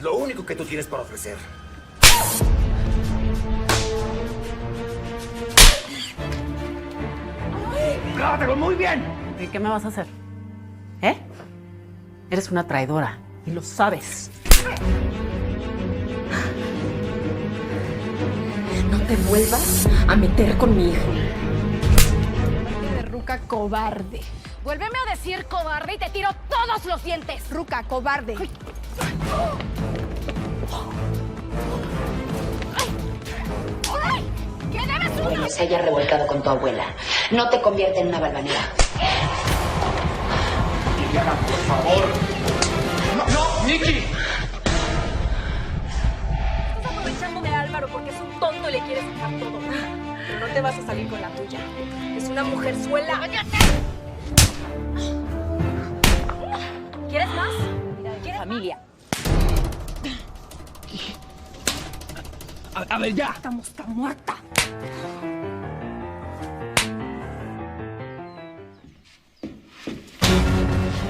Lo único que tú tienes para ofrecer. ¡Grábatelo muy bien! ¿Y qué me vas a hacer? ¿Eh? Eres una traidora y lo sabes. No te vuelvas a meter con mi hijo. De ruca cobarde. Vuélveme a decir cobarde y te tiro todos los dientes. Ruca cobarde. ¡Ay! ¿Qué debes uno? Que se haya revolcado con tu abuela. No te convierte en una balvanera. Liliana, por favor. ¡No, Nikki! Estás aprovechando de Álvaro porque es un tonto y le quieres sacar todo. Pero no te vas a salir con la tuya. Es una mujerzuela. ¡Cállate! ¿Quieres más? ¿Quieres Familia. A ver, ya. Esta mosca muerta.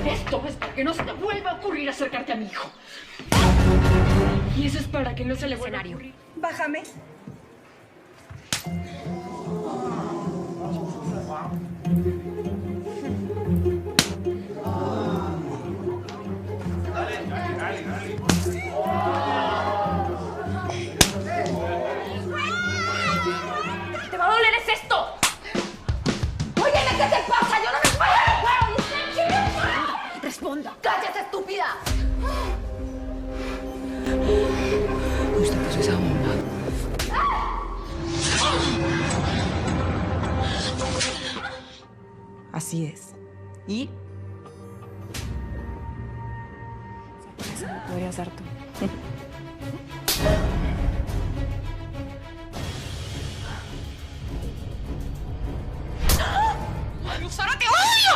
Esto es para que no se te vuelva a ocurrir acercarte a mi hijo. Y eso es para que no se le vuelva a ocurrir. Bájame. ¡Te va a doler es esto! Óyeme, ¿qué te pasa? Yo no me puedo. ¡Responda! ¡Cállate, estúpida! Usted puso esa bomba. Así es. ¿Y? Eso me podrías dar tú. ¡Sara, te odio!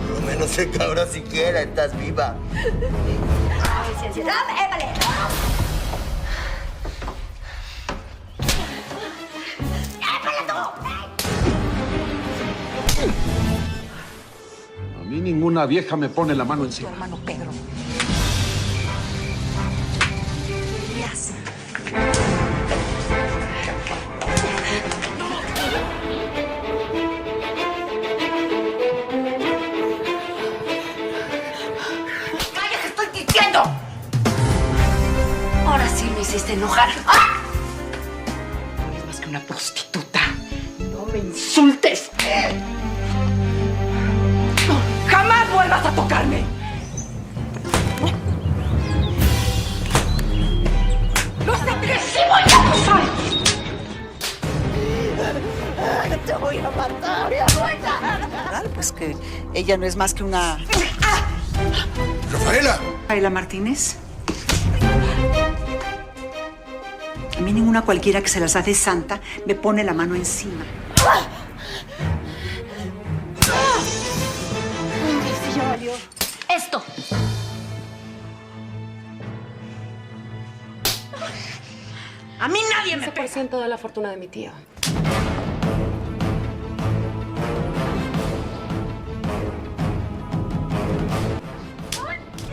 Por lo menos el cabrón siquiera estás viva. A mí ninguna vieja me pone la mano Tu encima. hermano Pedro. ¡Cállate, estoy diciendo! Ahora sí me hiciste enojar. ¡Ah! No eres más que una prostituta. No me insultes. ¡Jamás vuelvas a tocarme! ¡No sé qué sí voy a pasar! Te voy a matar. Pues que ella no es más que una... ¡Rafaela! Rafaela Martínez. A mí ninguna cualquiera que se las hace santa me pone la mano encima. ¡Esto! A mí nadie me pega. 15% de la fortuna de mi tío.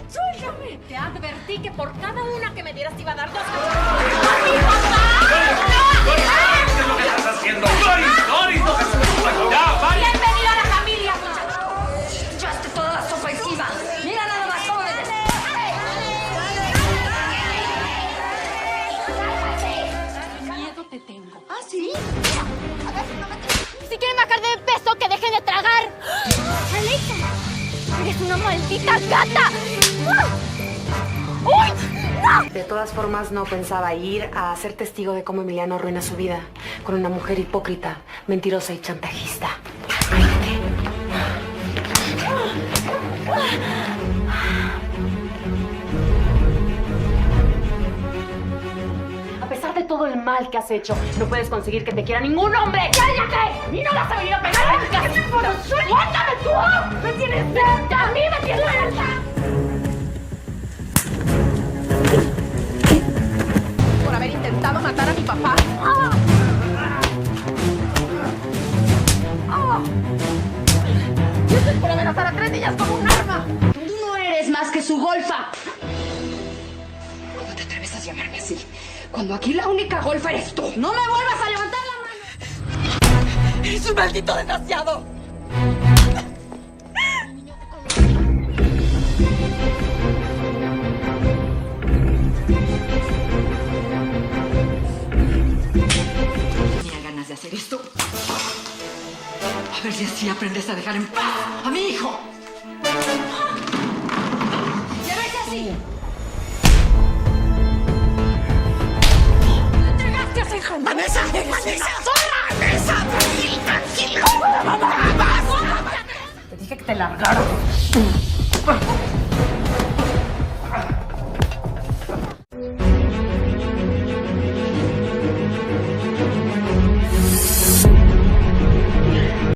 ¡Suéltame! Te advertí que por cada una que me dieras te iba a dar dos. ¿Qué es lo que estás haciendo? ¡Doris! ¡Ya, vale! ¡Bienvenido a la familia, muchacho! Echaste toda la sopa encima. Mira nada más cómo me Miedo te tengo. ¿Ah, sí? Si quieren bajar de peso, que dejen de tragar. ¡Alexa! ¡Eres una maldita gata! ¡Uy! ¡No! De todas formas, no pensaba ir a ser testigo de cómo Emiliano arruina su vida con una mujer hipócrita, mentirosa y chantajista. A pesar de todo el mal que has hecho, no puedes conseguir que te quiera ningún hombre. ¡Cállate! ¡A mí no vas a venir a pegar en mi casa! ¡Suéltame tú! ¡Me tienes cerca! ¡A mí me tienes cerca! Por haber intentado matar a mi papá. ¡Ah! ¡Ah! por amenazar a 3 niñas con un arma. Tú no eres más que su golfa. ¿Cómo te atreves a llamarme así? Cuando aquí la única golfa eres tú. ¡No me vuelvas a levantar la mano! ¡Eres un maldito desgraciado! Tenía ganas de hacer esto. A ver si así aprendes a dejar en paz a mi hijo. ¡Ya ves así! ¡Me entregaste a ese hijo! ¡Vanessa! ¡Vanessa! ¡Zorra! ¡Vanessa! ¡Tranquila! ¡Tranquila! ¡Te dije que te largaron!